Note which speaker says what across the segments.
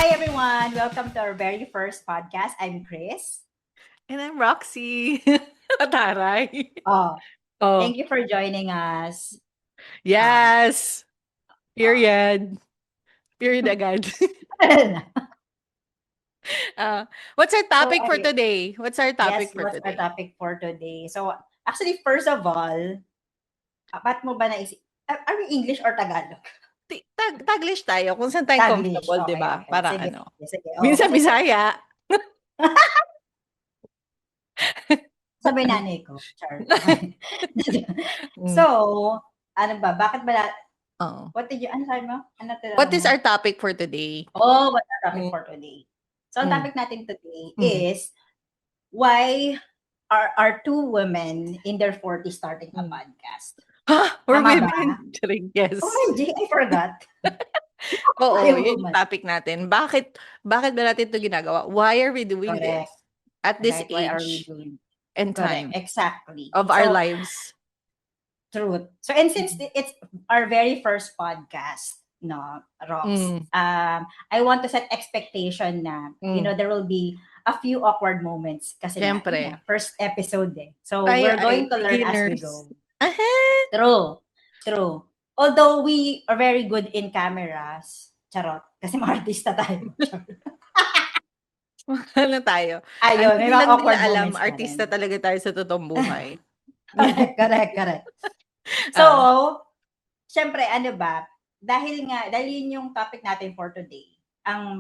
Speaker 1: Hi everyone! Welcome to our very first podcast. I'm Chris.
Speaker 2: And I'm Roxy. Taray.
Speaker 1: Oh,
Speaker 2: Oh,
Speaker 1: thank you for joining us. Um,
Speaker 2: yes.
Speaker 1: uh,
Speaker 2: Period. Period agad. uh, what's our
Speaker 1: so,
Speaker 2: topic for today? What's our
Speaker 1: yes,
Speaker 2: topic for
Speaker 1: what's our
Speaker 2: today?
Speaker 1: topic for today? So, actually, first of all, ba't mo ba naisip? Are we English or Tagalog?
Speaker 2: Taglish tayo kung saan tayo
Speaker 1: Taglish.
Speaker 2: comfortable, di
Speaker 1: Okay,
Speaker 2: ba?
Speaker 1: okay.
Speaker 2: Para
Speaker 1: Sige,
Speaker 2: ano.
Speaker 1: sige, sige. Oh,
Speaker 2: Minsan
Speaker 1: kasi
Speaker 2: Bisaya.
Speaker 1: sabi nanay ko. Char. Okay.
Speaker 2: Mm.
Speaker 1: So, ano ba? Bakit ba
Speaker 2: Oo.
Speaker 1: what did you, ano sabi mo? Ano
Speaker 2: What
Speaker 1: tinanong
Speaker 2: is
Speaker 1: mo?
Speaker 2: our topic for today?
Speaker 1: Oh, what's our topic
Speaker 2: Mm.
Speaker 1: for today? So, ang
Speaker 2: Mm.
Speaker 1: topic natin today
Speaker 2: Mm.
Speaker 1: is why are two women in their 40s starting a
Speaker 2: Mm.
Speaker 1: podcast?
Speaker 2: Ha? We're
Speaker 1: Tama ba?
Speaker 2: women. Charing, yes.
Speaker 1: OMG, I forgot.
Speaker 2: Oo,
Speaker 1: Tayo
Speaker 2: yun yung
Speaker 1: woman.
Speaker 2: topic natin. Bakit ba natin 'to ginagawa? Why are we doing this
Speaker 1: Correct.
Speaker 2: at this
Speaker 1: Correct. Why are we
Speaker 2: age
Speaker 1: doing?
Speaker 2: and
Speaker 1: Correct.
Speaker 2: time
Speaker 1: Exactly.
Speaker 2: of our
Speaker 1: So,
Speaker 2: lives?
Speaker 1: truth. So, and since
Speaker 2: Mm.
Speaker 1: it's our very first podcast, no, Rox,
Speaker 2: Mm.
Speaker 1: I want to set expectation na,
Speaker 2: Mm.
Speaker 1: there will be a few awkward moments kasi nga, yun
Speaker 2: Siyempre.
Speaker 1: nga, first episode eh. So,
Speaker 2: Tayo
Speaker 1: we're
Speaker 2: ay
Speaker 1: going to learn as we
Speaker 2: beginners.
Speaker 1: go.
Speaker 2: Aha!
Speaker 1: True. True. Although we are very good in cameras, charot, kasi mga artista tayo.
Speaker 2: Ano tayo, ang
Speaker 1: Ayun, may
Speaker 2: hindi
Speaker 1: mga
Speaker 2: lang nila
Speaker 1: awkward
Speaker 2: alam
Speaker 1: moments pa
Speaker 2: artista
Speaker 1: rin.
Speaker 2: talaga tayo sa totoong buhay.
Speaker 1: Correct, correct, correct. So,
Speaker 2: Oo.
Speaker 1: syempre, ano ba, dahil yun yung topic natin for today, ang,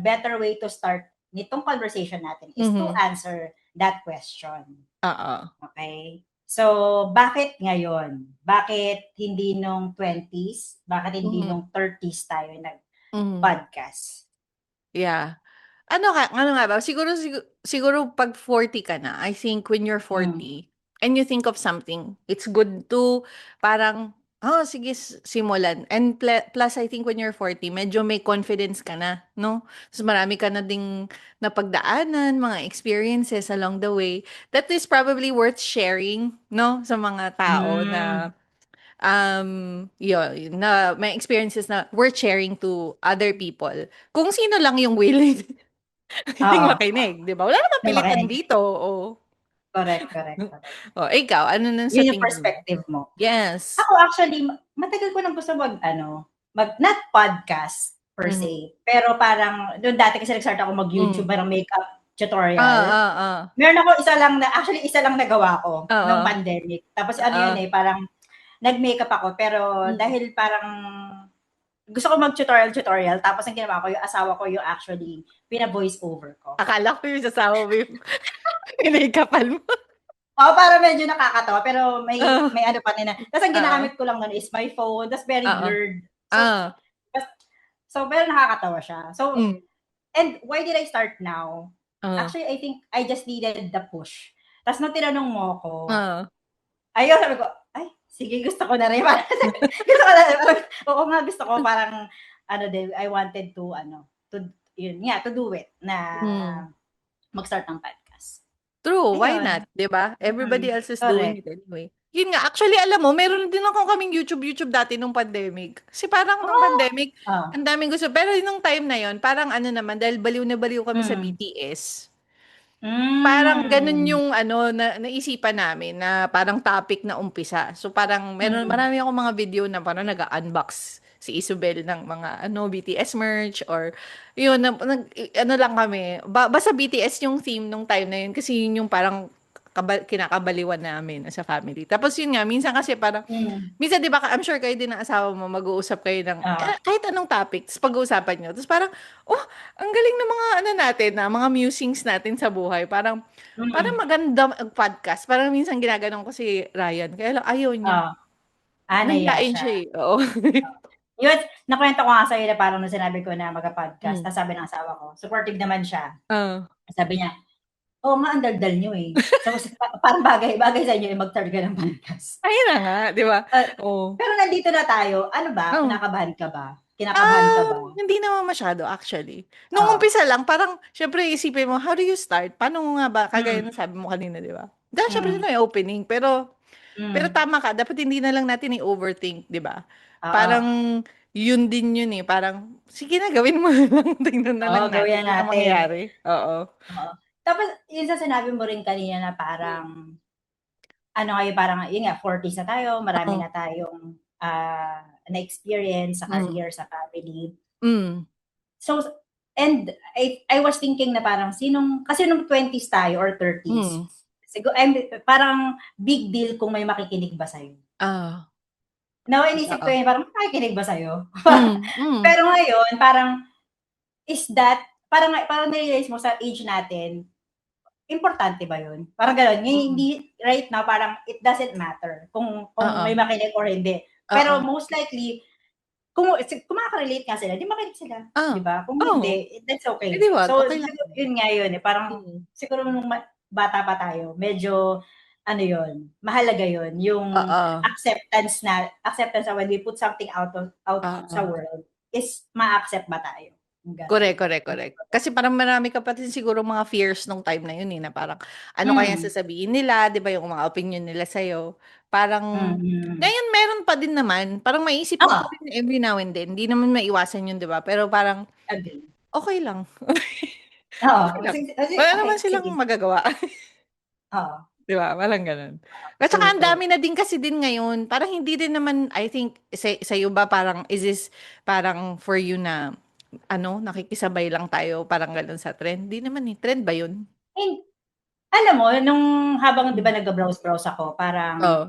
Speaker 1: better way to start nitong conversation natin is to
Speaker 2: Mhm.
Speaker 1: answer that question.
Speaker 2: Oo.
Speaker 1: Okay? So, bakit ngayon? Bakit hindi nung 20s? Bakit hindi
Speaker 2: Mhm.
Speaker 1: nung 30s tayo
Speaker 2: Mhm.
Speaker 1: nag-podcast?
Speaker 2: Yeah. Ano nga ba, siguro 'pag 40 ka na, I think when you're
Speaker 1: Mm.
Speaker 2: 40 and you think of something, it's good to parang, "Oh, sige simulan." And plus I think when you're 40 medyo may confidence ka na, 'no? Ta's marami ka na ding napagdaanan, mga experiences along the way that is probably worth sharing, 'no, sa mga tao
Speaker 1: Mm.
Speaker 2: na, yun, na may experiences na worth sharing to other people. Kung sino lang yung willing willing
Speaker 1: Oo.
Speaker 2: makinig, 'di ba? Wala namang
Speaker 1: May
Speaker 2: pilitan
Speaker 1: makinig.
Speaker 2: dito, oo.
Speaker 1: Correct, correct, correct.
Speaker 2: Oh, ikaw ano nun sa
Speaker 1: Yun yung
Speaker 2: tingin mo?
Speaker 1: perspective mo.
Speaker 2: Yes.
Speaker 1: Ako actually, matagal ko nang gusto not podcast per
Speaker 2: Mhm.
Speaker 1: se, pero parang doon dati kasi nag-start ako mag-YouTube,
Speaker 2: Hmm.
Speaker 1: parang makeup tutorial.
Speaker 2: Oo.
Speaker 1: Meron ako isa lang nagawa ko nung
Speaker 2: Oo.
Speaker 1: pandemic. Tapos ano
Speaker 2: Oo.
Speaker 1: yun eh, parang nag-makeup ako pero
Speaker 2: Hmm.
Speaker 1: dahil parang gusto ko mag-tutorial tapos ang ginawa ko yung asawa ko yung actually pina-voice over ko.
Speaker 2: Akala ko yung sasawa mo yung pinake-upan mo.
Speaker 1: Oo, para medyo nakakatawa pero may
Speaker 2: Oo.
Speaker 1: may ano pa rin na tapos ang
Speaker 2: Oo.
Speaker 1: ginamit ko lang nun is my phone, tas very
Speaker 2: Oo.
Speaker 1: blurred.
Speaker 2: Oo.
Speaker 1: Pero nakakatawa siya. So,
Speaker 2: Hmm.
Speaker 1: and why did I start now?
Speaker 2: Oo.
Speaker 1: Actually, I think I just needed the push. Tas nung tinanong mo ako,
Speaker 2: Oo.
Speaker 1: ayun sabi ko, "Ay, sige gusto ko na rin." Parang gusto ko na rin, parang oo nga gusto ko parang ano din, I wanted to to do it na
Speaker 2: Hmm.
Speaker 1: mag-start ng podcast.
Speaker 2: True, why not,
Speaker 1: Ayun.
Speaker 2: 'di ba? Everybody else is doing
Speaker 1: Correct.
Speaker 2: it anyway. Yun nga, actually alam mo meron din ako kaming YouTube dati nung pandemic. Kasi parang nung
Speaker 1: Oh,
Speaker 2: pandemic,
Speaker 1: oh,
Speaker 2: ang daming gusto pero nung time na yun parang ano naman dahil baliw na baliw kami sa
Speaker 1: mm.
Speaker 2: BTS. Parang ganun
Speaker 1: Hmm.
Speaker 2: yung ano na naisipan namin na parang topic na umpisa. So parang
Speaker 1: Mm.
Speaker 2: marami akong mga video na parang nag-unbox si Isobel ng mga ano BTS merch or yun ano lang kami. Basta BTS yung theme nung time na yun kasi yun yung parang kinakabaliwan namin sa family. Tapos yun nga minsan kasi parang
Speaker 1: Hmm.
Speaker 2: minsan 'di ba I'm sure kayo din ng asawa mo mag-uusap kayo ng
Speaker 1: Oo.
Speaker 2: kahit anong topic tapos pag-uusapan niyo. Tapos parang oh, ang galing ng mga ano natin na mga musings natin sa buhay. Parang
Speaker 1: Mm.
Speaker 2: maganda mag-podcast. Parang minsan ginaganon ko si Ryan. Kaya lang ayaw niya.
Speaker 1: Oo. Nahiya
Speaker 2: Mahiyain
Speaker 1: siya.
Speaker 2: siya eh. Oo.
Speaker 1: Yun, nakwento ko nga sa'yo na parang nung sinabi ko na magpa-podcast,
Speaker 2: Hmm.
Speaker 1: tas sabi ng asawa ko, supportive naman siya.
Speaker 2: Oo.
Speaker 1: Sabi niya, "Oo nga, ang daldal niyo eh." So, parang bagay sa inyo eh mag-start ka ng podcast.
Speaker 2: Ayun na nga, 'di ba?
Speaker 1: Ah,
Speaker 2: Oo.
Speaker 1: pero nandito na tayo, ano ba,
Speaker 2: Oo.
Speaker 1: kinakabahan ka ba? Kinakabahan ka ba?
Speaker 2: Hindi naman masyado actually. Nung
Speaker 1: Oo.
Speaker 2: umpisa lang parang siyempre isipin mo, how do you start? Paano mo nga ba kagaya
Speaker 1: Mm.
Speaker 2: ng sabi mo kanina, 'di ba? Dahil siyempre
Speaker 1: Mm.
Speaker 2: may opening pero
Speaker 1: Mm.
Speaker 2: tama ka dapat hindi na lang natin i-overthink, 'di ba?
Speaker 1: Oo.
Speaker 2: Parang yun din yun eh. Parang, sige na, gawin mo na lang. Tingnan na
Speaker 1: Oo,
Speaker 2: lang natin
Speaker 1: gawin
Speaker 2: kung
Speaker 1: na
Speaker 2: anong
Speaker 1: natin.
Speaker 2: mangyayari. Oo.
Speaker 1: Oo. Tapos, yun sa sinabi mo rin kanina na parang, ano kayo, parang, yun nga, 40s na tayo, marami
Speaker 2: Oo.
Speaker 1: na tayong na-experience sa
Speaker 2: Mm.
Speaker 1: career, sa family.
Speaker 2: Mm.
Speaker 1: So, and I was thinking na parang kasi nung 20s tayo or 30s,
Speaker 2: Mm.
Speaker 1: siguro, parang big deal kung may makikinig ba sa'yo.
Speaker 2: Ah.
Speaker 1: Now, inisip ko
Speaker 2: Oo.
Speaker 1: yun, parang makikinig ba sa'yo?
Speaker 2: Mm. Mm.
Speaker 1: Pero ngayon, parang, parang na-realize mo sa age natin, importante ba yun? Parang gano'n.
Speaker 2: Mm.
Speaker 1: Hindi, right now, parang it doesn't matter kung
Speaker 2: Oo.
Speaker 1: may makinig or hindi. Pero
Speaker 2: Oo.
Speaker 1: most likely, kung makaka-relate nga sila, di makinig sila. Di
Speaker 2: Ah.
Speaker 1: ba? Kung
Speaker 2: Oo.
Speaker 1: hindi, that's
Speaker 2: Eh,
Speaker 1: okay.
Speaker 2: di wag,
Speaker 1: So,
Speaker 2: okey lang yun.
Speaker 1: yun nga yun eh. Parang,
Speaker 2: Mm.
Speaker 1: siguro nung bata pa tayo, medyo, ano yun, mahalaga yun, yung
Speaker 2: Oo.
Speaker 1: acceptance na when we put something out sa
Speaker 2: Oo.
Speaker 1: world, is ma-accept ba tayo? Yung ganon.
Speaker 2: Correct, correct, correct. Kasi parang marami ka pa din sigurong mga fears nung time na yun eh, na parang ano kayang
Speaker 1: Mm.
Speaker 2: sasabihin nila, 'di ba, yung mga opinion nila sa'yo. Parang
Speaker 1: Mm.
Speaker 2: ngayon meron pa din naman, parang maiisip mo
Speaker 1: Oo,
Speaker 2: pa rin every now and then, hindi naman maiwasan yun, 'di ba? Pero parang
Speaker 1: agree.
Speaker 2: okey lang.
Speaker 1: Oo,
Speaker 2: Okey lang.
Speaker 1: kasi
Speaker 2: Wala
Speaker 1: okey,
Speaker 2: naman silang
Speaker 1: sige.
Speaker 2: magagawa.
Speaker 1: Oo,
Speaker 2: 'Di ba, parang gano'n. At saka
Speaker 1: true,
Speaker 2: ang
Speaker 1: true.
Speaker 2: dami na din kasi din ngayon, parang hindi din naman I think sa'yo ba parang is this parang for you na ano, nakikisabay lang tayo parang gano'n sa trend? Di naman eh, trend ba yun?
Speaker 1: And alam mo, nung habang 'di
Speaker 2: Hmm.
Speaker 1: ba nagba-browse-browse ako, parang
Speaker 2: Oo.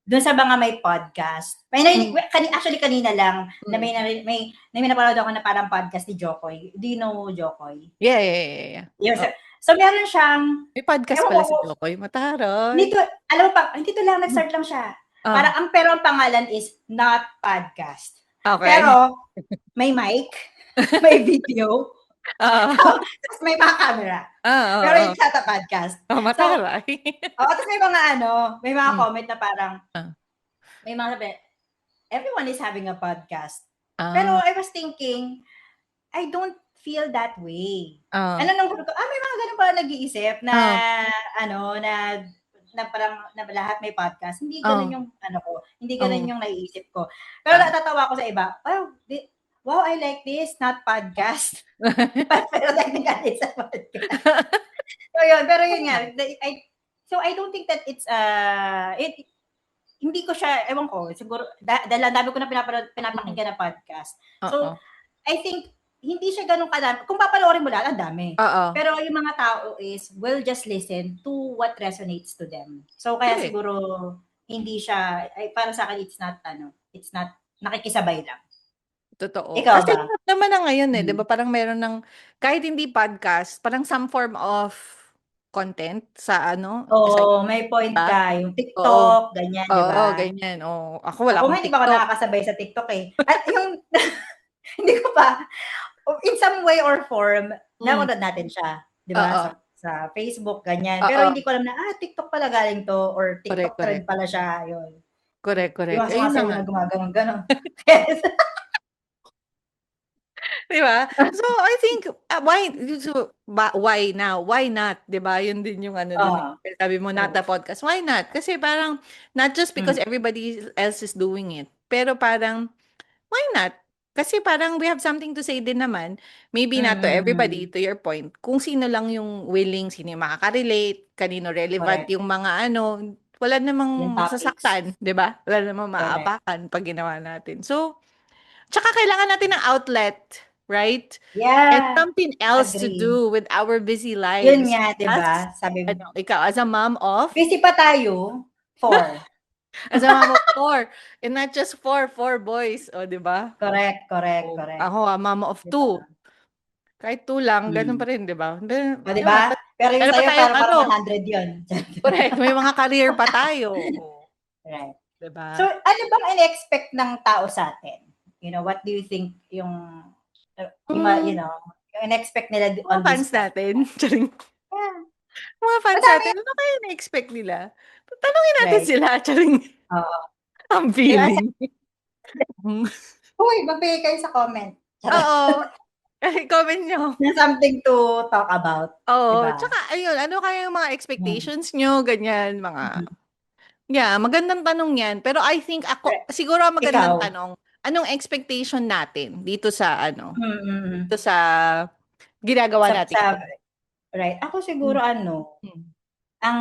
Speaker 1: dun sa mga may podcast,
Speaker 2: Hmm.
Speaker 1: actually kanina lang na
Speaker 2: Hmm.
Speaker 1: may napanood ako na parang podcast ni Jokoy. Do you know Jokoy?
Speaker 2: Yeah, yeah, yeah, yeah, yeah.
Speaker 1: Yun,
Speaker 2: Oo.
Speaker 1: so meron siyang,
Speaker 2: May podcast
Speaker 1: ewan ko
Speaker 2: pala si
Speaker 1: kung
Speaker 2: Jokoy,
Speaker 1: hindi
Speaker 2: mataray.
Speaker 1: to, alam mo pa, hindi to lang,
Speaker 2: Hmm.
Speaker 1: nag-start lang siya.
Speaker 2: Oh,
Speaker 1: Pero ang pangalan is Not Podcast.
Speaker 2: okey.
Speaker 1: Pero may mic, may video,
Speaker 2: Oo.
Speaker 1: tapos may mga camera. Pero
Speaker 2: Oo, oo.
Speaker 1: it's not a podcast.
Speaker 2: Oh,
Speaker 1: So,
Speaker 2: mataray.
Speaker 1: tapos may mga
Speaker 2: Hmm.
Speaker 1: comment na parang,
Speaker 2: Ah.
Speaker 1: may mga sabi, everyone is having a podcast. Pero
Speaker 2: Ah.
Speaker 1: I was thinking, I don't feel that way.
Speaker 2: Oh.
Speaker 1: Ano nung sabi ko, may mga ganun pala nag-iisip na,
Speaker 2: Oh.
Speaker 1: ano, na parang na lahat may podcast. Hindi ganun
Speaker 2: Oh.
Speaker 1: yung ano ko, hindi ganun
Speaker 2: Oh.
Speaker 1: yung naiisip ko. Pero
Speaker 2: Ah.
Speaker 1: natatawa ako sa iba, wow, I like this, not podcast. Pero technically it's a podcast. Pero yun nga, I don't think that it's hindi ko siya, ewan ko, siguro dahil ang dami ko na
Speaker 2: Hmm.
Speaker 1: pinapakinggan na podcast. So,
Speaker 2: Oo.
Speaker 1: I think hindi siya gano'n kadami. Kung papanoorin mo lahat, ang dami.
Speaker 2: Oo.
Speaker 1: Pero yung mga tao will just listen to what resonates to them. So, kaya
Speaker 2: Correct.
Speaker 1: siguro hindi siya, para sa akin, it's not nakikisabay lang.
Speaker 2: Totoo.
Speaker 1: Ikaw
Speaker 2: Kasi
Speaker 1: ba?
Speaker 2: lahat naman na ngayon eh, 'di
Speaker 1: Hmm.
Speaker 2: ba parang meron ng kahit hindi podcast, parang some form of content sa ano, sa
Speaker 1: Oo, may
Speaker 2: internet, 'di
Speaker 1: point
Speaker 2: ba?
Speaker 1: ka. Yung
Speaker 2: Oo.
Speaker 1: TikTok, ganyan, 'di
Speaker 2: Oo,
Speaker 1: ba?
Speaker 2: ganyan. Oo. Ako wala
Speaker 1: Ako nga
Speaker 2: akong
Speaker 1: hindi pa ako
Speaker 2: TikTok.
Speaker 1: nakakasabay sa TikTok eh. At yung hindi ko pa, in some way or form,
Speaker 2: Hmm.
Speaker 1: nanonood natin siya, 'di ba?
Speaker 2: Oo.
Speaker 1: Sa Facebook, ganyan. Pero
Speaker 2: Oo.
Speaker 1: hindi ko alam na, TikTok pala galing 'to or
Speaker 2: Correct,
Speaker 1: TikTok trend
Speaker 2: correct.
Speaker 1: pala siya, yun.
Speaker 2: Correct,
Speaker 1: Yung
Speaker 2: correct.
Speaker 1: mga
Speaker 2: Ayun na
Speaker 1: sumasayaw
Speaker 2: nga.
Speaker 1: na gumaganon-ganon. Yes.
Speaker 2: 'Di ba? So, I think, why now? Why not? 'Di ba? Yun din yung ano dun eh.
Speaker 1: Oo,
Speaker 2: Sabi mo, not
Speaker 1: true.
Speaker 2: the podcast. Why not? Kasi parang, not just
Speaker 1: Hmm,
Speaker 2: because everybody else is doing it, pero parang, why not? Kasi parang we have something to say din naman. Maybe not to everybody,
Speaker 1: mm.
Speaker 2: to your point. Kung sino lang yung willing, sino yung makaka-relate, kanino relevant
Speaker 1: Correct.
Speaker 2: yung mga ano, wala
Speaker 1: Yung
Speaker 2: namang
Speaker 1: topics.
Speaker 2: masasaktan, 'di ba? Wala namang
Speaker 1: Correct.
Speaker 2: maapakan pag ginawa natin. So, tsaka kailangan natin ng outlet, right? And
Speaker 1: Yeah,
Speaker 2: something else to
Speaker 1: agree.
Speaker 2: do with our busy
Speaker 1: Yun
Speaker 2: lives.
Speaker 1: nga, 'di
Speaker 2: As,
Speaker 1: ba? Sabi mo,
Speaker 2: ano, ikaw, as a mom of,
Speaker 1: busy pa tayo, 4.
Speaker 2: as a mom of four, and not just four boys, o, di ba?
Speaker 1: Correct, correct,
Speaker 2: O,
Speaker 1: correct.
Speaker 2: ako, mama of
Speaker 1: 'Di ba?
Speaker 2: two. Kahit two lang, ganun
Speaker 1: Hmm.
Speaker 2: pa rin, di ba?
Speaker 1: Oh, 'di ba?
Speaker 2: Dapat,
Speaker 1: Pero yung
Speaker 2: meron pa
Speaker 1: sa'yo
Speaker 2: tayong
Speaker 1: parang
Speaker 2: ano,
Speaker 1: 100 yun.
Speaker 2: correct, may mga career pa tayo. O,
Speaker 1: Right.
Speaker 2: di
Speaker 1: So,
Speaker 2: ba?
Speaker 1: ano bang ine-expect ng tao sa'tin? What do you think
Speaker 2: Mm,
Speaker 1: yung ine-expect nila
Speaker 2: mga
Speaker 1: on this
Speaker 2: fans natin.
Speaker 1: podcast?
Speaker 2: Charing.
Speaker 1: Yeah,
Speaker 2: Mga fans
Speaker 1: madami
Speaker 2: natin,
Speaker 1: yan,
Speaker 2: ano kaya na-expect nila? Tanungin natin
Speaker 1: right?
Speaker 2: sila, charing.
Speaker 1: Oo.
Speaker 2: Ang
Speaker 1: Yung
Speaker 2: feeling. Hmm.
Speaker 1: Uy, magbigay kayo sa comment. Charot.
Speaker 2: Oo. Comment nyo.
Speaker 1: Na something to talk about, 'di
Speaker 2: Oo.
Speaker 1: ba?
Speaker 2: Tsaka, ayun, ano kaya yung mga
Speaker 1: Hmm.
Speaker 2: expectations nyo, ganyan, mga,
Speaker 1: Mhm.
Speaker 2: yeah, magandang tanong yan. Pero I think ako,
Speaker 1: Right.
Speaker 2: siguro ang magandang
Speaker 1: Ikaw?
Speaker 2: tanong, anong expectation natin dito sa ano,
Speaker 1: Mm.
Speaker 2: dito sa ginagawa natin
Speaker 1: Sa
Speaker 2: ngayon?
Speaker 1: right. Ako siguro
Speaker 2: Hmm,
Speaker 1: ano,
Speaker 2: hmm,
Speaker 1: ang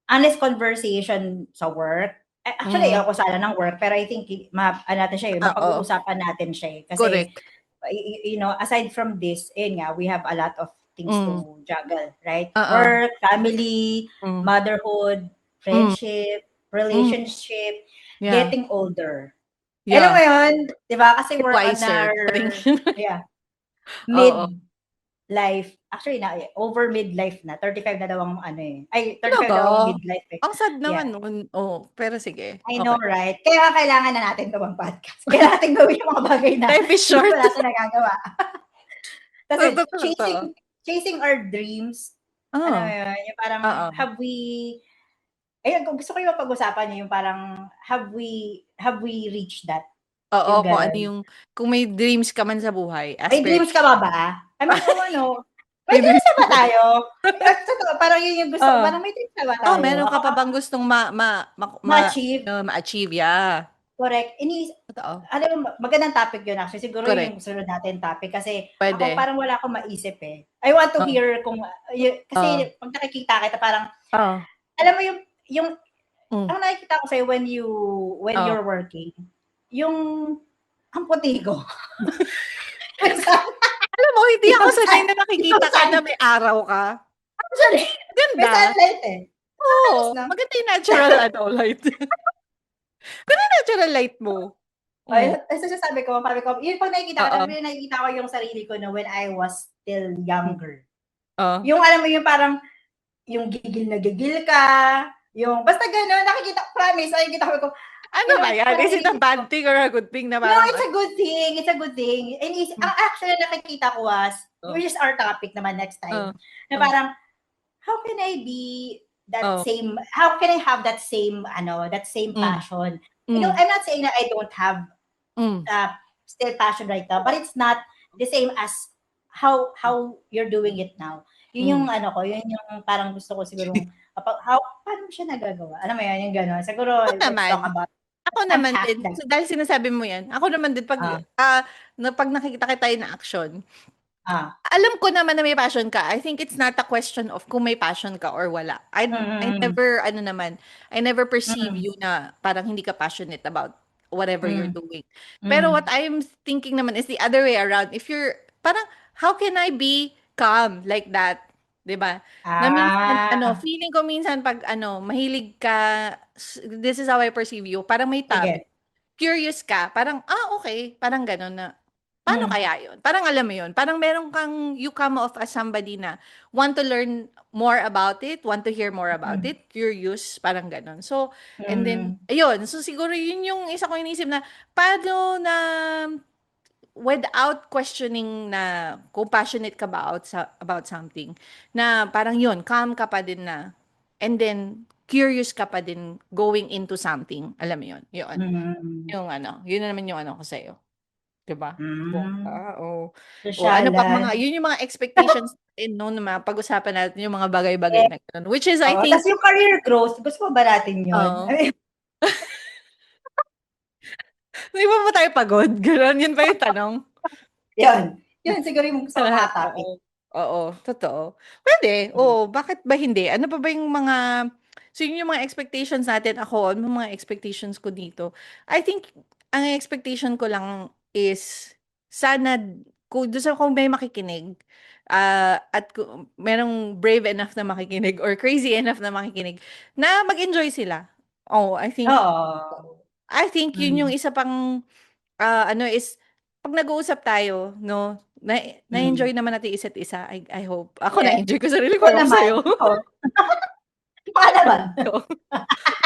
Speaker 1: honest conversation sa work. Actually,
Speaker 2: hmm.
Speaker 1: ako sana ng work, pero I think ano natin siya,
Speaker 2: Oo,
Speaker 1: mapag-uusapan natin siya. Kasi,
Speaker 2: correct.
Speaker 1: aside from this, nga, we have a lot of things
Speaker 2: Hmm,
Speaker 1: to juggle, right?
Speaker 2: oo,
Speaker 1: Work, family,
Speaker 2: hmm,
Speaker 1: motherhood,
Speaker 2: hmm,
Speaker 1: friendship,
Speaker 2: hmm,
Speaker 1: relationship,
Speaker 2: yeah,
Speaker 1: getting older. Alam
Speaker 2: yeah.
Speaker 1: mo yun, di ba? Kasi
Speaker 2: Get
Speaker 1: we're on
Speaker 2: wiser.
Speaker 1: our, yeah,
Speaker 2: Oo.
Speaker 1: mid life, actually na over midlife na, 35 na daw ang ano ay 35
Speaker 2: Talaga?
Speaker 1: daw ang midlife
Speaker 2: Ang sad
Speaker 1: Yeah,
Speaker 2: naman nun. Oo, pero sige,
Speaker 1: I know,
Speaker 2: okay.
Speaker 1: right? Kaya kailangan na natin gawang podcast. Kailangan natin gawin yung mga bagay na
Speaker 2: Life is
Speaker 1: hindi pa
Speaker 2: short.
Speaker 1: natin nagagawa. Kasi
Speaker 2: Totoo.
Speaker 1: chasing our dreams, ano
Speaker 2: Oo,
Speaker 1: yun, yung parang
Speaker 2: oo.
Speaker 1: ayun, gusto ko yung pag-usapan niyo yung parang have we reached that?
Speaker 2: Oo,
Speaker 1: Yung
Speaker 2: kung ano
Speaker 1: gano'n.
Speaker 2: yung kung may dreams ka man sa buhay,
Speaker 1: May dreams ka
Speaker 2: aspiration.
Speaker 1: ba? I mean, kung ano, may
Speaker 2: May dreams
Speaker 1: dreams na
Speaker 2: ka
Speaker 1: ba
Speaker 2: ba?
Speaker 1: tayo? Totoo, parang yun yung gusto ko,
Speaker 2: Oo.
Speaker 1: parang may dreams na ba
Speaker 2: Oh,
Speaker 1: tayo?
Speaker 2: meron
Speaker 1: Ako,
Speaker 2: ka pa bang gustong
Speaker 1: ma-achieve.
Speaker 2: ma-achieve? Yeah.
Speaker 1: Correct.
Speaker 2: Totoo.
Speaker 1: Alam mo, magandang topic yun actually. Siguro yun
Speaker 2: Correct.
Speaker 1: yung sunod natin topic kasi ako
Speaker 2: Pwede.
Speaker 1: parang wala akong maisip eh. I want to
Speaker 2: Oo.
Speaker 1: hear
Speaker 2: Oo.
Speaker 1: kasi pag nakikita kita parang,
Speaker 2: Oo.
Speaker 1: alam mo yung
Speaker 2: Hmm.
Speaker 1: ang nakikita ko sa'yo when
Speaker 2: Oo.
Speaker 1: you're working, yung ang puti ko.
Speaker 2: Alam mo, hindi ako
Speaker 1: yung
Speaker 2: sanay
Speaker 1: sun,
Speaker 2: na
Speaker 1: yung
Speaker 2: nakikita ka
Speaker 1: sun,
Speaker 2: na may araw ka.
Speaker 1: actually, may
Speaker 2: Ganda.
Speaker 1: sunlight eh. Ayos
Speaker 2: Oo,
Speaker 1: na.
Speaker 2: maganda yung natural ano, light. Ganda yung natural light mo.
Speaker 1: Ay,
Speaker 2: Hmm.
Speaker 1: sabi ko, yun pag
Speaker 2: Oo.
Speaker 1: nakikita ko yung sarili ko na when I was still
Speaker 2: Hmm.
Speaker 1: younger.
Speaker 2: Oh.
Speaker 1: Yung alam mo yung parang, yung gigil na gigil ka, yung basta gano'n, promise, nakikita ko,
Speaker 2: Ano ba yan?
Speaker 1: parang
Speaker 2: Is it a
Speaker 1: inisip ko,
Speaker 2: bad thing or a good thing na
Speaker 1: no,
Speaker 2: parang
Speaker 1: it's a good thing, it's a good thing. And
Speaker 2: hmm,
Speaker 1: ang actually nakikita ko was,
Speaker 2: oh,
Speaker 1: which is our topic naman next time,
Speaker 2: oh,
Speaker 1: na
Speaker 2: oh,
Speaker 1: parang,
Speaker 2: oh,
Speaker 1: how can I have that same
Speaker 2: hmm,
Speaker 1: passion?
Speaker 2: hmm,
Speaker 1: I'm not saying that I don't have
Speaker 2: hmm,
Speaker 1: uh, still passion right now, but it's not the same as how you're doing it now. Yun yung
Speaker 2: hmm.
Speaker 1: yun yung parang gusto ko sigurong paano mo siya nagagawa? Alam mo yun, yung gano'n. Siguro,
Speaker 2: Ako
Speaker 1: let's talk
Speaker 2: naman.
Speaker 1: about
Speaker 2: Ako
Speaker 1: let's
Speaker 2: naman
Speaker 1: unpack
Speaker 2: din.
Speaker 1: that.
Speaker 2: So, dahil sinasabi mo yan, ako naman din pag,
Speaker 1: Ah,
Speaker 2: pag nakikita kita in action,
Speaker 1: ah,
Speaker 2: alam ko naman na may passion ka. I think it's not a question of kung may passion ka or wala. I
Speaker 1: mm,
Speaker 2: never, ano naman, I never perceive
Speaker 1: mm,
Speaker 2: you na parang hindi ka passionate about whatever you're
Speaker 1: mm,
Speaker 2: doing. Pero what
Speaker 1: mm.
Speaker 2: I'm thinking naman is the other way around. If you're, parang, how can I be calm like that? 'Di ba? Na minsan,
Speaker 1: Ah,
Speaker 2: feeling ko minsan pag, mahilig ka, this is how I perceive you, parang may tabi.
Speaker 1: sige.
Speaker 2: Curious ka, parang, okay, parang gano'n na, paano
Speaker 1: Mm,
Speaker 2: kaya yun? Parang alam mo yun, parang meron kang, you come off as somebody na want to learn more about it, want to hear more about
Speaker 1: mm,
Speaker 2: it, curious, parang gano'n. So, and then,
Speaker 1: mm,
Speaker 2: ayun, so siguro yun yung isa ko inisip na, paano na, without questioning na kung passionate ka ba about something, na parang yun, calm ka pa din na, and then, curious ka pa din going into something. Alam mo yun? Yun.
Speaker 1: mm,
Speaker 2: Yung yun na naman yung ko sa'yo. 'Di ba?
Speaker 1: hmm.
Speaker 2: Bongga, oh. Oh, ano pang
Speaker 1: Sosyalan.
Speaker 2: yun yung mga expectations natin 'no, na mapag-usapan natin yung mga bagay-bagay
Speaker 1: Eh,
Speaker 2: na gano'n. Which is I
Speaker 1: oo,
Speaker 2: think
Speaker 1: tas yung career growth, gusto mo ba natin yun?
Speaker 2: oo. 'Di ba tayo pagod? Gano'n, yun ba yung tanong?
Speaker 1: Yun. Yun siguro yung gusto kong hot topic.
Speaker 2: Oo. Oo, totoo. Puwede,
Speaker 1: Hmm.
Speaker 2: oo, bakit ba hindi? Ano pa ba yung mga so yun yung mga expectations natin. Ako, ano mga expectations ko dito? I think ang expectation ko lang is sana kung may makikinig, at merong brave enough na makikinig or crazy enough na makikinig, na mag-enjoy sila. Oh,
Speaker 1: Oo.
Speaker 2: I think yun yung
Speaker 1: Hmm,
Speaker 2: isa pang is 'pag nag-uusap tayo 'no,
Speaker 1: hmm.
Speaker 2: na-enjoy naman natin isa't isa, I hope. Ako
Speaker 1: Yes,
Speaker 2: na-enjoy ko sarili ko,
Speaker 1: ikaw
Speaker 2: ewan ko
Speaker 1: naman,
Speaker 2: sa'yo.
Speaker 1: oo. Baka naman.
Speaker 2: Oo,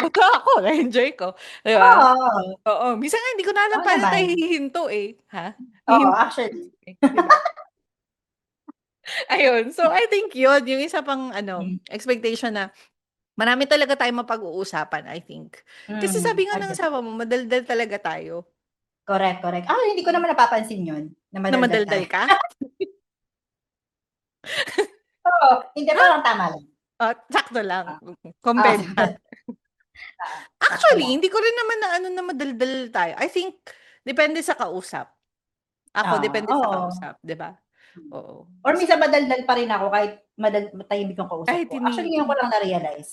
Speaker 2: basta ako na-enjoy ko, 'di ba?
Speaker 1: Oo,
Speaker 2: Oo, minsan nga hindi ko na alam
Speaker 1: oo
Speaker 2: paano tayo
Speaker 1: naman.
Speaker 2: hihinto, eh, ha?
Speaker 1: Oo,
Speaker 2: Hihinto,
Speaker 1: actually.
Speaker 2: eh, 'di ba? Ayun, so I think yun, yung isa pang
Speaker 1: Hmm,
Speaker 2: expectation na marami talaga tayong mapag-uusapan, I think. Kasi sabi nga ng
Speaker 1: agree.
Speaker 2: asawa mo madaldal talaga tayo.
Speaker 1: Correct, correct. Hindi ko naman napapansin yun, na
Speaker 2: Na
Speaker 1: madaldal
Speaker 2: madaldal
Speaker 1: tayo.
Speaker 2: ka?
Speaker 1: Oo, hindi parang tama lang.
Speaker 2: Sakto lang,
Speaker 1: Ah,
Speaker 2: kumbensya.
Speaker 1: oo, sakto
Speaker 2: Actually,
Speaker 1: lang.
Speaker 2: hindi ko rin naman na na madaldal tayo. I think Depende sa kausap. Ako, depende sa
Speaker 1: Oo.
Speaker 2: kausap, 'di ba? Oo.
Speaker 1: Or
Speaker 2: Kasi
Speaker 1: minsan madaldal pa rin ako kahit matahimik yung kausap
Speaker 2: kahit
Speaker 1: ko.
Speaker 2: hindi
Speaker 1: Actually, ngayon ko lang na-realize.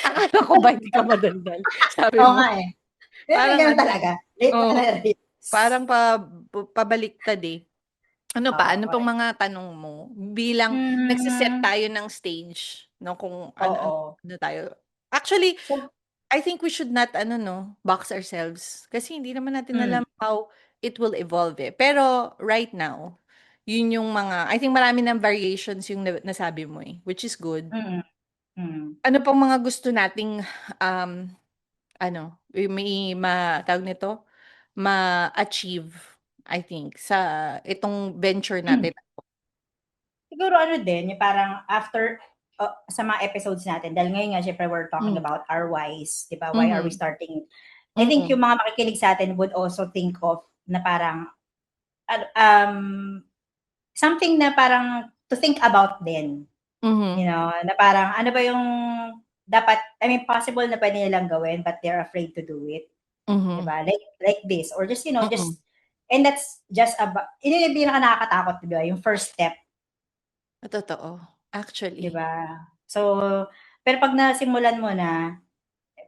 Speaker 2: akala ko ba hindi ka madaldal, sabi
Speaker 1: Oo
Speaker 2: mo.
Speaker 1: nga eh. May
Speaker 2: Parang
Speaker 1: ganun
Speaker 2: ano,
Speaker 1: talaga. Late ko
Speaker 2: oo,
Speaker 1: na-realize.
Speaker 2: parang pabaliktad, eh. Ano pa,
Speaker 1: Oo,
Speaker 2: ano pang
Speaker 1: correct.
Speaker 2: mga tanong mo? Bilang tayo ng stage 'no, kung ano
Speaker 1: Oo.
Speaker 2: ano tayo. Actually,
Speaker 1: So,
Speaker 2: I think we should not ano 'no, box ourselves kasi hindi naman natin alam
Speaker 1: mm,
Speaker 2: how it will evolve, eh. Pero right now, yun yung mga I think marami ng variations yung nasabi mo, eh, which is good.
Speaker 1: mm, mm.
Speaker 2: Ano pang mga gusto nating, um, ano, may tawag nito, ma-achieve, I think, sa itong venture natin?
Speaker 1: Siguro ano din, yung parang after sa mga episodes natin, dahil ngayon nga, syempre, we're talking
Speaker 2: Hmm,
Speaker 1: about our whys, di ba? Why are we
Speaker 2: mhm,
Speaker 1: starting? I think
Speaker 2: mm,
Speaker 1: yung mga makikinig sa atin would also think of na parang, um, something na parang to think about din. You
Speaker 2: mhm,
Speaker 1: know, na parang ano ba yung dapat, I mean, possible na pwede nilang gawin but they're afraid to do it. Di
Speaker 2: mhm,
Speaker 1: ba? Like this. Or just,
Speaker 2: mm.
Speaker 1: and that's just about, yun yung pinaka nakakatakot, di ba? Yung first step.
Speaker 2: Totoo,
Speaker 1: 'Di
Speaker 2: actually.
Speaker 1: ba? So, pero 'pag nasimulan mo na,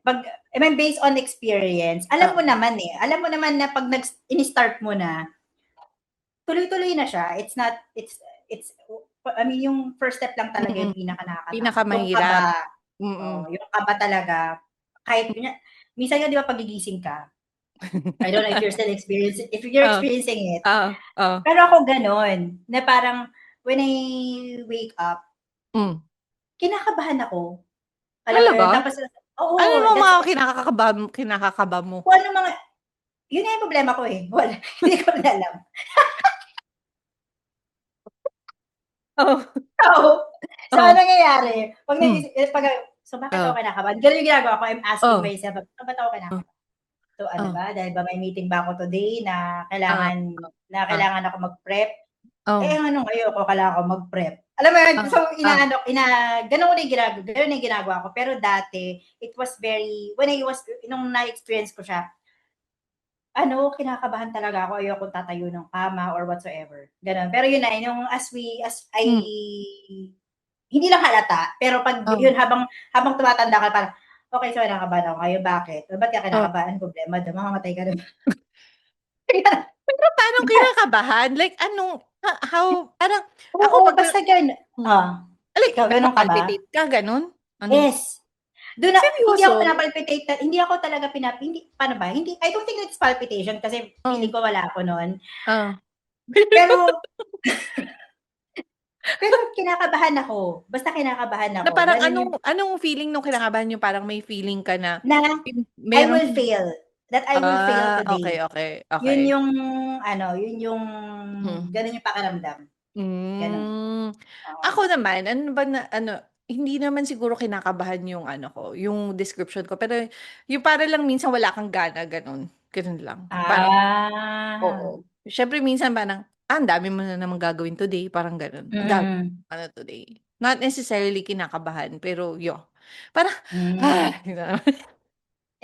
Speaker 1: 'pag I mean based on experience, alam mo
Speaker 2: Oo,
Speaker 1: naman, eh. Alam mo naman na 'pag ini-start mo na, tuloy-tuloy na siya. It's I mean yung first step lang talaga
Speaker 2: mm.
Speaker 1: yung pinaka nakakatakot. Yung
Speaker 2: Pinakamahirap,
Speaker 1: kaba,
Speaker 2: mm.
Speaker 1: yung kaba talaga kahit minsan nga 'di ba pagigising ka, I don't know if you're
Speaker 2: Oh,
Speaker 1: experiencing it.
Speaker 2: oo, oo,
Speaker 1: Pero ako gano'n, na parang when I wake up,
Speaker 2: hmm.
Speaker 1: kinakabahan ako. Alam mo yun?
Speaker 2: Talaga?
Speaker 1: Tapos
Speaker 2: Ano
Speaker 1: oo,
Speaker 2: namang
Speaker 1: that's
Speaker 2: mga kinakakaba mo?
Speaker 1: kung ano mga yun nga yung problema ko, eh, wala hindi ko rin alam.
Speaker 2: Oh,
Speaker 1: Oo. So,
Speaker 2: oh,
Speaker 1: anong nangyayari 'pag
Speaker 2: hmm,
Speaker 1: so bakit ako
Speaker 2: oh,
Speaker 1: kinakabahan? Gano'n yung ginagawa ko, I'm asking
Speaker 2: oh,
Speaker 1: myself, ba't ako
Speaker 2: oh,
Speaker 1: kinakabahan? So, ano
Speaker 2: oh,
Speaker 1: ba, dahil ba may meeting ba ako today
Speaker 2: oh,
Speaker 1: na
Speaker 2: oh,
Speaker 1: kailangan ako mag-prep? Eh,
Speaker 2: oh,
Speaker 1: anong ayoko kailangan ko mag-prep. Alam mo yun?
Speaker 2: oh,
Speaker 1: So,
Speaker 2: oh,
Speaker 1: gano'n ko na yung gano'n na yung ginagawa ko. Pero dati, it was very when I was nung na-experience ko siya, ano, kinakabahan talaga ako, ayokong tatayo ng kama or whatsoever, gano'n. Pero yun na, as I
Speaker 2: hmm,
Speaker 1: hindi lang halata, pero 'pag
Speaker 2: oh,
Speaker 1: yun habang tumatanda ka parang, "Okey, so kinakabahan ako ngayon, bakit? Ba't ka
Speaker 2: oh.
Speaker 1: kinakabahan? Anong problema dun, mamamatay ka na ba?"
Speaker 2: Pero paano kinakabahan? Like anong how parang ako
Speaker 1: Oo,
Speaker 2: 'pag
Speaker 1: basta
Speaker 2: hmm, like
Speaker 1: ikaw gano'n ka ba?
Speaker 2: nagpa-palpitate ka gano'n? Ano?
Speaker 1: Yes. Dun na hindi ako
Speaker 2: Seryoso?
Speaker 1: pinapalpitate, hindi ako talaga hindi paano ba, hindi I don't think it's palpitation kasi feeling
Speaker 2: Oh,
Speaker 1: ko wala ako nun.
Speaker 2: oh.
Speaker 1: Pero pero kinakabahan ako, basta kinakabahan
Speaker 2: Na
Speaker 1: ako,
Speaker 2: parang
Speaker 1: gano'n yung
Speaker 2: anong feeling nung kinakabahan niyo, parang may feeling ka na
Speaker 1: na I
Speaker 2: merong
Speaker 1: will fail, that I will fail
Speaker 2: okey,
Speaker 1: today.
Speaker 2: okey, okey.
Speaker 1: Yun yung yun yung
Speaker 2: Hmm.
Speaker 1: gano'n yung pakiramdam, gano'n.
Speaker 2: Hmm.
Speaker 1: Oo.
Speaker 2: Ako naman, ano ba na ano, hindi naman siguro kinakabahan yung ano ko, yung description ko, pero yung para lang minsan wala kang gana gano'n, gano'n lang. Parang
Speaker 1: Ah,
Speaker 2: oo. Siyempre minsan parang, ang dami mo na namang gagawin today, parang gano'n. Ang dami
Speaker 1: mm,
Speaker 2: ano today. Not necessarily kinakabahan, pero parang,
Speaker 1: hmm.
Speaker 2: gano'n.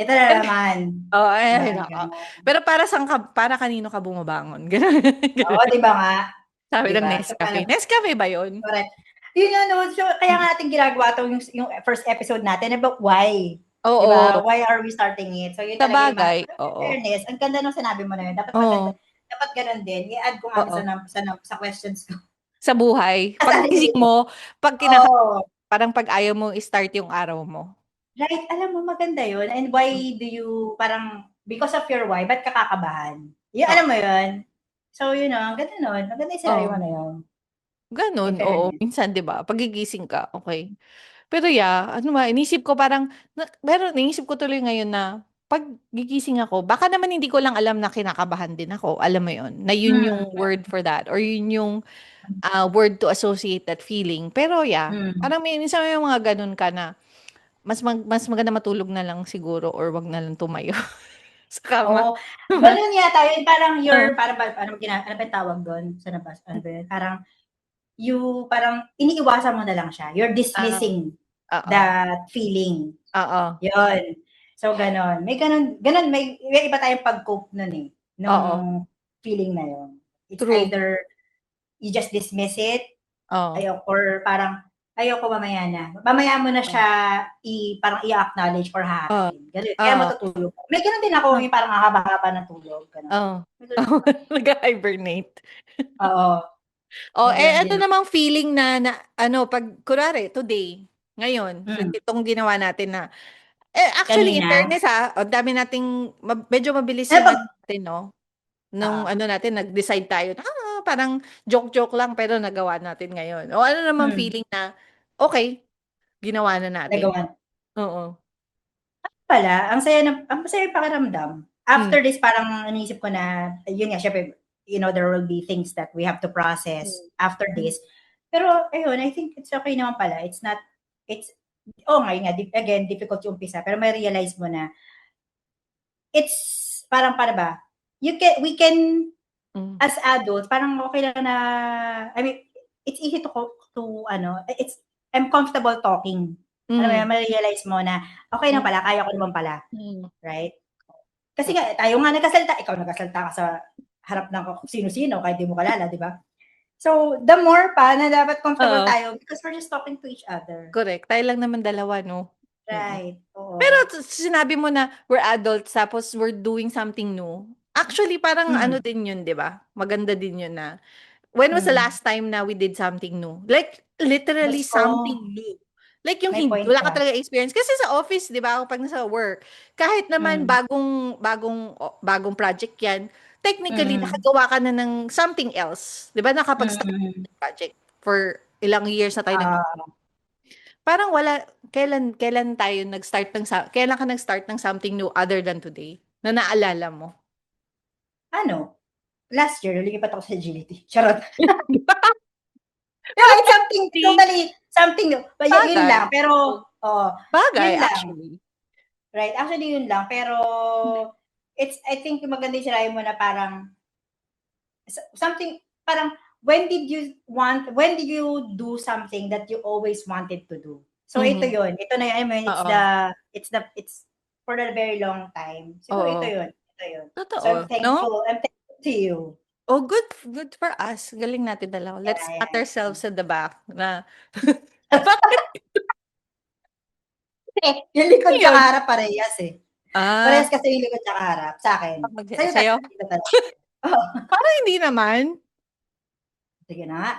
Speaker 1: Ito na naman,
Speaker 2: Oo, ay
Speaker 1: mga
Speaker 2: naku.
Speaker 1: gano'n.
Speaker 2: Pero para kanino ka bumabangon, gano'n.
Speaker 1: Oo, 'di ba nga?
Speaker 2: Sabi
Speaker 1: 'Di
Speaker 2: ng
Speaker 1: ba? So,
Speaker 2: Nescafe.
Speaker 1: parang
Speaker 2: Nescafe ba yun?
Speaker 1: correct. Yun nga 'no, so kaya nga natin ginagawa 'to yung first episode natin about why, 'di ba?
Speaker 2: Oo,
Speaker 1: Why are we starting it? So yun talaga yung
Speaker 2: sabagay,
Speaker 1: pero in
Speaker 2: oo.
Speaker 1: fairness, ang ganda nung sinabi mo na yun,
Speaker 2: Oo,
Speaker 1: dapat gano'n din, i-add ko nga dun
Speaker 2: oo.
Speaker 1: sa questions ko.
Speaker 2: Sa buhay,
Speaker 1: Sa sarili
Speaker 2: paggising
Speaker 1: ko.
Speaker 2: mo, 'pag
Speaker 1: Oo.
Speaker 2: parang 'pag ayaw mong i-start yung araw mo.
Speaker 1: Right, alam mo maganda yun and why do you parang because of your why, ba't ka kakabahan? Yung
Speaker 2: Oo,
Speaker 1: alam mo yun? So yun, ang ganda nun, maganda yung sinabi mo
Speaker 2: oo.
Speaker 1: na yun, in
Speaker 2: Gano'n, oo.
Speaker 1: fairness.
Speaker 2: Minsan 'di ba, paggigising ka, okey. Pero ano ba, inisip ko parang pero naisip ko tuloy ngayon na 'pag gigising ako, baka naman hindi ko lang alam na kinakabahan din ako, alam mo yun? Na yun
Speaker 1: Hmm,
Speaker 2: yung word for that or yun yung, word to associate that feeling. Pero
Speaker 1: hmm.
Speaker 2: parang minsan may mga gano'n ka na mas maganda matulog na lang siguro or 'wag na lang tumayo sa kama,
Speaker 1: Oo,
Speaker 2: 'di ba?
Speaker 1: gano'n yata yun parang
Speaker 2: Oo,
Speaker 1: parang ba ano ba yung tawag dun sa labas, ano ba yun, parang parang iniiwasan mo na lang siya, you're
Speaker 2: ah,
Speaker 1: dismissing
Speaker 2: oo,
Speaker 1: that feeling,
Speaker 2: oo,
Speaker 1: yun. So gano'n, may gano'n may iba tayong pag-cope nun, eh.
Speaker 2: Oo.
Speaker 1: nung feeling na yun. It's
Speaker 2: True.
Speaker 1: either you just dismiss it,
Speaker 2: Oo.
Speaker 1: or parang, ayoko mamaya na. Mamaya mo na
Speaker 2: Oo.
Speaker 1: siya parang i-acknowledge or
Speaker 2: Oo.
Speaker 1: harapin. Ganun. Kaya
Speaker 2: Oo.
Speaker 1: matutulog. May ganun din ako,
Speaker 2: Oo.
Speaker 1: yung parang haba-haba ng tulog. Ganun.
Speaker 2: Oo.
Speaker 1: May ganun din ako.
Speaker 2: Nag-hibernate.
Speaker 1: Oo.
Speaker 2: Oh,
Speaker 1: May ganun
Speaker 2: ano
Speaker 1: din ako.
Speaker 2: namang feeling na ano, pag kunwari today, ngayon, sa
Speaker 1: Mm.
Speaker 2: itong ginawa natin na actually in
Speaker 1: Kanina,
Speaker 2: fairness ang dami nating medyo mabilis
Speaker 1: ano
Speaker 2: yung
Speaker 1: pag,
Speaker 2: ano natin, no? Nung
Speaker 1: ah,
Speaker 2: ano natin, nag-decide tayo na parang joke-joke lang pero nagawa natin ngayon. O ano namang
Speaker 1: hmm,
Speaker 2: feeling na, okay, ginawa na natin.
Speaker 1: nagawa
Speaker 2: Oo.
Speaker 1: pala, ang masaya yung pakiramdam.
Speaker 2: Mm.
Speaker 1: After this, parang naisip ko na, yun nga, syempre, there will be things that we have to process after
Speaker 2: Mm.
Speaker 1: this. Pero, ayun, I think it's okay naman pala. Nga, again, difficult yung umpisa, pero may realize mo na, it's, parang, para ba, we can,
Speaker 2: Mm.
Speaker 1: as adults, parang okay lang na, I mean, it's easy I'm comfortable talking. Alam mo
Speaker 2: Mm.
Speaker 1: yan, ma-realize mo na, okay na
Speaker 2: Mm.
Speaker 1: pala, kaya ko naman pala.
Speaker 2: Mm.
Speaker 1: Right? Kasi nga, tayo nga nagkasalita, ikaw nagkasalita ka sa harap ng sino-sino, kahit di mo kalala, di ba? So, the more pa na dapat comfortable
Speaker 2: Oo.
Speaker 1: tayo because we're just talking to each other.
Speaker 2: Correct. Tayo lang naman dalawa, no? Mm.
Speaker 1: Right.
Speaker 2: Pero
Speaker 1: Oo.
Speaker 2: sinabi mo na we're adults tapos we're doing something new. Actually, parang ano
Speaker 1: Mm.
Speaker 2: din yun, di ba? Maganda din yun na when was the
Speaker 1: Mm.
Speaker 2: last time na we did something new? Like, literally something
Speaker 1: Oh,
Speaker 2: new. Like yung
Speaker 1: may point
Speaker 2: wala ka
Speaker 1: ka.
Speaker 2: talaga experience. Kasi sa office, di ba, pag nasa work, kahit naman
Speaker 1: Mm.
Speaker 2: bagong project yan, technically,
Speaker 1: Mm.
Speaker 2: nakagawa ka na ng something else. Di ba, nakapag-start
Speaker 1: Mm.
Speaker 2: ng project for ilang years na tayo
Speaker 1: Ah,
Speaker 2: parang wala, kailan tayo kailan ka nag-start ng something new other than today? Na naalala mo?
Speaker 1: last year, lumipat ako sa GLT. Charot. Yeah, it's something,
Speaker 2: Think,
Speaker 1: totally, something new. But yun
Speaker 2: bagay.
Speaker 1: lang. Pero,
Speaker 2: Bagay,
Speaker 1: yun lang.
Speaker 2: actually.
Speaker 1: Right? Actually, yun lang. Pero, I think maganda yung sinabi mo na parang, something, parang, when did you do something that you always wanted to do? So, ito
Speaker 2: Mhm.
Speaker 1: yun. Ito na yun. I mean,
Speaker 2: Oo.
Speaker 1: it's for a very long time. Siguro ito
Speaker 2: Oo.
Speaker 1: yun. Ito yun. So,
Speaker 2: Totoo, no?
Speaker 1: I'm thankful to you.
Speaker 2: Oh, good for us. Galing natin dalawa. Let's
Speaker 1: Yeah,
Speaker 2: pat
Speaker 1: yeah,
Speaker 2: ourselves at the back na
Speaker 1: yeah.
Speaker 2: bakit
Speaker 1: Yung likod tsaka
Speaker 2: yun?
Speaker 1: harap parehas eh.
Speaker 2: Ah,
Speaker 1: Parehas kasi yung likod tsaka harap. Sa akin. Sa'yo
Speaker 2: sa'yo?
Speaker 1: talaga. Dito talaga. Oh,
Speaker 2: Parang hindi naman.
Speaker 1: sige na nga.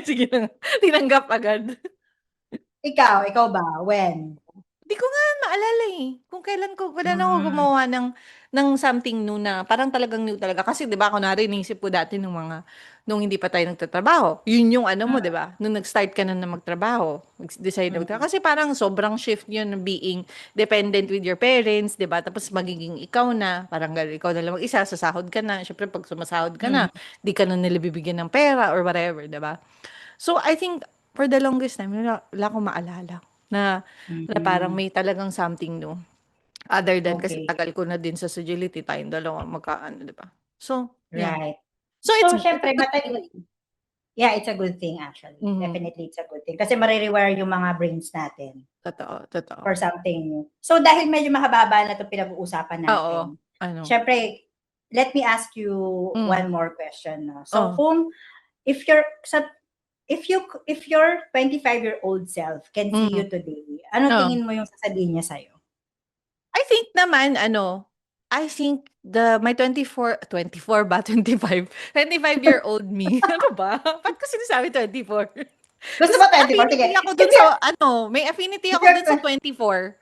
Speaker 2: Sige na nga. Tinanggap agad.
Speaker 1: Ikaw ba? When?
Speaker 2: Di ko nga maalala eh. Kailan ako
Speaker 1: Mm,
Speaker 2: gumawa ng something new na parang talagang new talaga. Kasi di ba, kunwari, naisip ko dati nung hindi pa tayo nagtatrabaho. Yun yung ano mo, di
Speaker 1: mm,
Speaker 2: ba? Nung nag-start ka na magtrabaho, decide na
Speaker 1: mm,
Speaker 2: Kasi parang sobrang shift yun ng being dependent with your parents, di ba? Tapos magiging ikaw na, parang ikaw na lang mag-isa, sasahod ka na. Syempre, pag sumasahod ka na,
Speaker 1: mm,
Speaker 2: di ka na nila bibigyan ng pera or whatever, di ba? So, I think, for the longest time, wala akong maalala na parang
Speaker 1: mm.
Speaker 2: may talagang something new. Other than, kasi
Speaker 1: Okay.
Speaker 2: tagal ko na din sa agility, tayong dalawa magkaano, di ba? So, yeah.
Speaker 1: Right.
Speaker 2: So,
Speaker 1: So,
Speaker 2: it's a
Speaker 1: syempre,
Speaker 2: good thing.
Speaker 1: yeah, it's a good thing actually.
Speaker 2: Mhm.
Speaker 1: Definitely, it's a good thing. Kasi marirewire yung mga brains natin
Speaker 2: Totoo, totoo.
Speaker 1: for something new. So, dahil medyo mahaba na ito pinag-uusapan
Speaker 2: Oo,
Speaker 1: natin,
Speaker 2: ano.
Speaker 1: syempre, let me ask you
Speaker 2: Mm.
Speaker 1: one more question. No? So,
Speaker 2: Oh.
Speaker 1: if you're, if your 25-year-old self can see
Speaker 2: Mm.
Speaker 1: you today, ano
Speaker 2: Oh.
Speaker 1: tingin mo yung sasabihin niya sa'yo?
Speaker 2: I think naman, I think my 24 ba? 25-year-old me. Ano ba? Ba't ko sinasabi 24?
Speaker 1: Gusto
Speaker 2: Kasi
Speaker 1: mo
Speaker 2: may
Speaker 1: 24? Sige.
Speaker 2: affinity ako dun
Speaker 1: Kasi,
Speaker 2: may affinity ako dun sa 24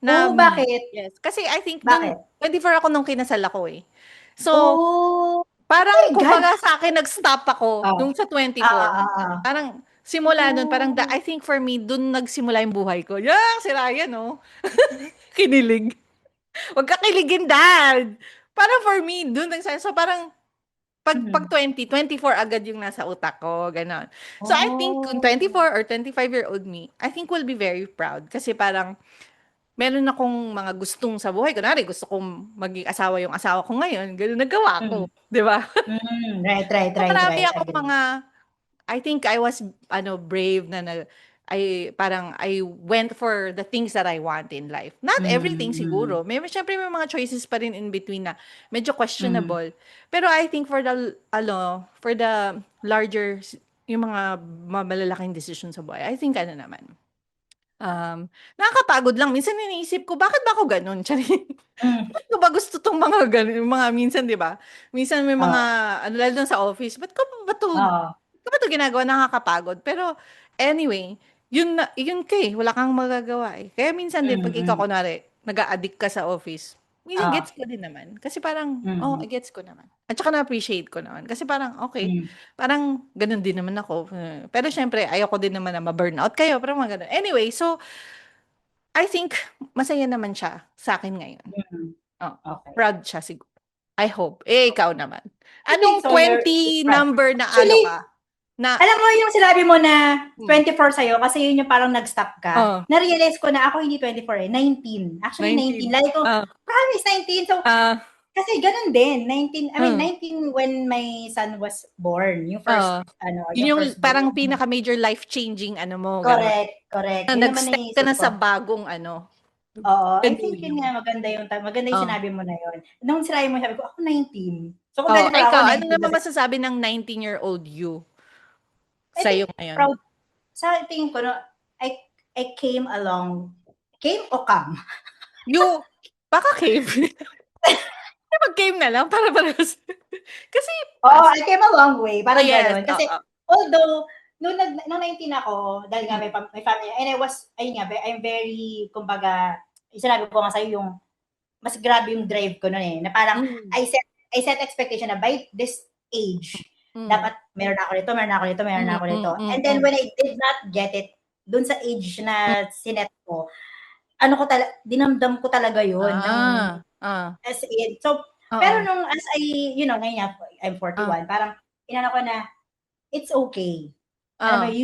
Speaker 2: na me.
Speaker 1: bakit?
Speaker 2: Yes. Kasi I think
Speaker 1: Bakit?
Speaker 2: 24 ako nung kinasal ako eh. So,
Speaker 1: Oh, oh
Speaker 2: parang
Speaker 1: my God!
Speaker 2: kumbaga sa akin nag-stop ako
Speaker 1: Oh.
Speaker 2: nung sa 24.
Speaker 1: Ah.
Speaker 2: Parang simula nun, parang
Speaker 1: Oh.
Speaker 2: I think for me, dun nagsimula yung buhay ko. Si Ryan, no? Kinilig. Huwag ka kiligin, Dad! Parang for me, dun so parang pag
Speaker 1: Mhm.
Speaker 2: 24 agad yung nasa utak ko, gano'n. So I think kung
Speaker 1: Oh.
Speaker 2: 24 or 25-year-old me, I think will be very proud kasi parang meron akong mga gustong sa buhay. Kunwari, gusto kong maging asawa yung asawa ko ngayon, gano'n nagawa ko,
Speaker 1: Mm.
Speaker 2: 'di ba?
Speaker 1: Right, right,
Speaker 2: So
Speaker 1: right,
Speaker 2: marami
Speaker 1: right.
Speaker 2: akong
Speaker 1: Agree.
Speaker 2: I think I was brave na I went for the things that I want in life. Not everything
Speaker 1: Mm.
Speaker 2: siguro. Syempre may mga choices pa rin in between na medyo
Speaker 1: Mm.
Speaker 2: questionable. Pero I think for the larger, yung mga malalaking decisions sa buhay, I think naman. Nakakapagod lang. Minsan iniisip ko, bakit ba ako ganun? Charing.
Speaker 1: Hmm.
Speaker 2: Bakit ko ba gusto tong mga ganun? Yung mga minsan, di ba? Minsan may mga,
Speaker 1: Oo.
Speaker 2: lalo dun sa office,
Speaker 1: Oo.
Speaker 2: ba't ko ba to ginagawa? Nakakapagod. Pero, anyway, yun ka eh. Wala kang magagawa eh. Kaya minsan din, pag ikaw,
Speaker 1: Mm.
Speaker 2: kunwari, nag-a-addict ka sa office, minsan
Speaker 1: Oo.
Speaker 2: gets ko din naman. Kasi parang,
Speaker 1: Mm.
Speaker 2: gets ko naman. At saka na-appreciate ko naman. Kasi parang, okay,
Speaker 1: Hmm.
Speaker 2: parang ganun din naman ako. Pero syempre, ayoko din naman na ma-burnout kayo. Pero mga ganun. Anyway, so, I think masaya naman siya sa akin ngayon.
Speaker 1: Mm.
Speaker 2: Oh,
Speaker 1: Okay.
Speaker 2: proud siya siguro. I hope. Ikaw naman.
Speaker 1: I think
Speaker 2: Anong
Speaker 1: so, you're
Speaker 2: 20
Speaker 1: right.
Speaker 2: number na
Speaker 1: Actually,
Speaker 2: ka? Na,
Speaker 1: alam mo yung sinabi mo na
Speaker 2: hmm,
Speaker 1: 24 sa'yo kasi yun yung parang nag-stop ka.
Speaker 2: oh,
Speaker 1: Na-realize ko na ako hindi 24 eh, 19. Actually, 19.
Speaker 2: 19.
Speaker 1: Lagi ko,
Speaker 2: Ah,
Speaker 1: promise, 19. So,
Speaker 2: ah,
Speaker 1: kasi ganun din. 19, I mean,
Speaker 2: ah,
Speaker 1: 19 when my son was born. Yung first,
Speaker 2: ah.
Speaker 1: yung
Speaker 2: Yun yung
Speaker 1: first born.
Speaker 2: parang pinaka-major life-changing mo, ganun.
Speaker 1: Correct, correct.
Speaker 2: Na
Speaker 1: Yun naman
Speaker 2: nag-step ka
Speaker 1: naisip
Speaker 2: na
Speaker 1: ko.
Speaker 2: sa bagong
Speaker 1: Oo, I think yun
Speaker 2: Ganun.
Speaker 1: nga, maganda yung
Speaker 2: Oh.
Speaker 1: sinabi mo na yun. Nung sinabi mo, sabi ko, ako 19. So, kung
Speaker 2: Oh,
Speaker 1: 24 ako,
Speaker 2: ikaw, ano
Speaker 1: 19
Speaker 2: naman
Speaker 1: kasi,
Speaker 2: masasabi ng 19-year-old you
Speaker 1: I think,
Speaker 2: sa'yo ngayon?
Speaker 1: proud. Sa tingin ko, no, I, I came along, came o come?
Speaker 2: You, baka cave. Mag-cave na lang para parehas. Kasi,
Speaker 1: Oo, I came a long way. Parang
Speaker 2: yes,
Speaker 1: gano'n. Kasi,
Speaker 2: oo.
Speaker 1: although, nung 19 ako, dahil nga
Speaker 2: Mm.
Speaker 1: may family, and ayun nga, I'm very, kumbaga, sinabi ko nga sa'yo yung, mas grabe yung drive ko noon eh, na parang,
Speaker 2: Mm.
Speaker 1: I set expectation na by this age,
Speaker 2: Mm.
Speaker 1: dapat meron ako nito, meron ako nito, meron
Speaker 2: Mm,
Speaker 1: ako nito.
Speaker 2: mm, mm,
Speaker 1: And then,
Speaker 2: mm.
Speaker 1: when I did not get it, dun sa age
Speaker 2: Mm.
Speaker 1: na sinet ko, dinamdam ko talaga yun,
Speaker 2: Ah, ah,
Speaker 1: as in. So,
Speaker 2: oo,
Speaker 1: pero nung as ngayon nga, I'm
Speaker 2: ah,
Speaker 1: 41, parang, inano ko na, it's okay. Alam mo,
Speaker 2: ah,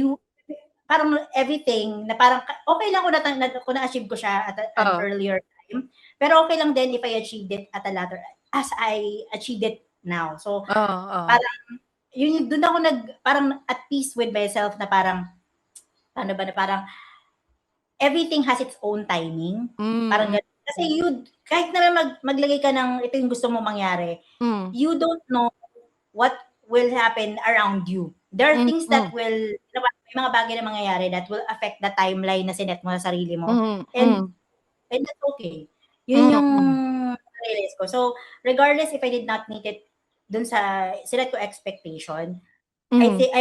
Speaker 1: parang everything, na parang, okay lang kung na-achieve ko siya at an
Speaker 2: oo,
Speaker 1: earlier time, pero okay lang din if I achieved it at a later, as I achieved it now. So,
Speaker 2: oo, oo.
Speaker 1: parang, doon ako parang at peace with myself na parang, paano ba, na parang, everything has its own timing. Parang
Speaker 2: Mm,
Speaker 1: ganun. Kasi kahit naman maglagay ka ng ito yung gusto mong mangyari,
Speaker 2: mm,
Speaker 1: you don't know what will happen around you. There are
Speaker 2: mm,
Speaker 1: things that
Speaker 2: mm,
Speaker 1: may mga bagay na mangyayari that will affect the timeline na sinet mo sa sarili mo.
Speaker 2: mm,
Speaker 1: And,
Speaker 2: mm,
Speaker 1: and that's okay. Yun
Speaker 2: mm,
Speaker 1: yung
Speaker 2: mm,
Speaker 1: realize ko. So, regardless if I did not meet it dun sa sinet ko expectation, I
Speaker 2: mm.
Speaker 1: think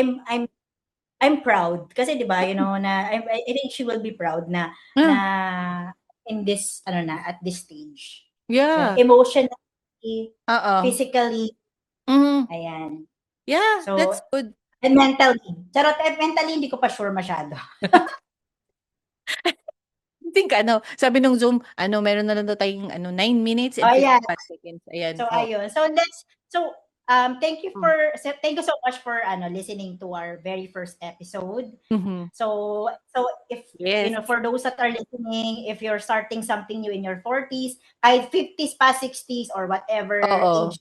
Speaker 1: I'm proud kasi 'di ba, na I think she will be proud na
Speaker 2: Yeah,
Speaker 1: in this at this stage.
Speaker 2: yeah,
Speaker 1: Emotionally,
Speaker 2: oo.
Speaker 1: physically,
Speaker 2: Mhm.
Speaker 1: ayan.
Speaker 2: Yeah,
Speaker 1: So,
Speaker 2: that's good.
Speaker 1: and mentally. Charot, mentally hindi ko pa sure masyado.
Speaker 2: I think sabi nung Zoom, meron na lang daw tayong 9 minutes and
Speaker 1: Oh, yeah.
Speaker 2: 55 seconds. Ayan,
Speaker 1: So
Speaker 2: oh.
Speaker 1: ayun.
Speaker 2: Mm.
Speaker 1: Thank you so much for listening to our very first episode.
Speaker 2: Mhm.
Speaker 1: So if
Speaker 2: Yes.
Speaker 1: for those that are listening, if you're starting something new in your 40s, kahit 50s pa, 60s or whatever
Speaker 2: Oo.
Speaker 1: age,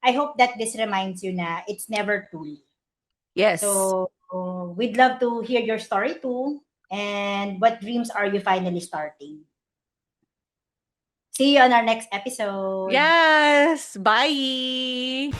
Speaker 1: I hope that this reminds you na it's never too late.
Speaker 2: Yes.
Speaker 1: So we'd love to hear your story too, and what dreams are you finally starting? See you on our next episode.
Speaker 2: Yes. Bye.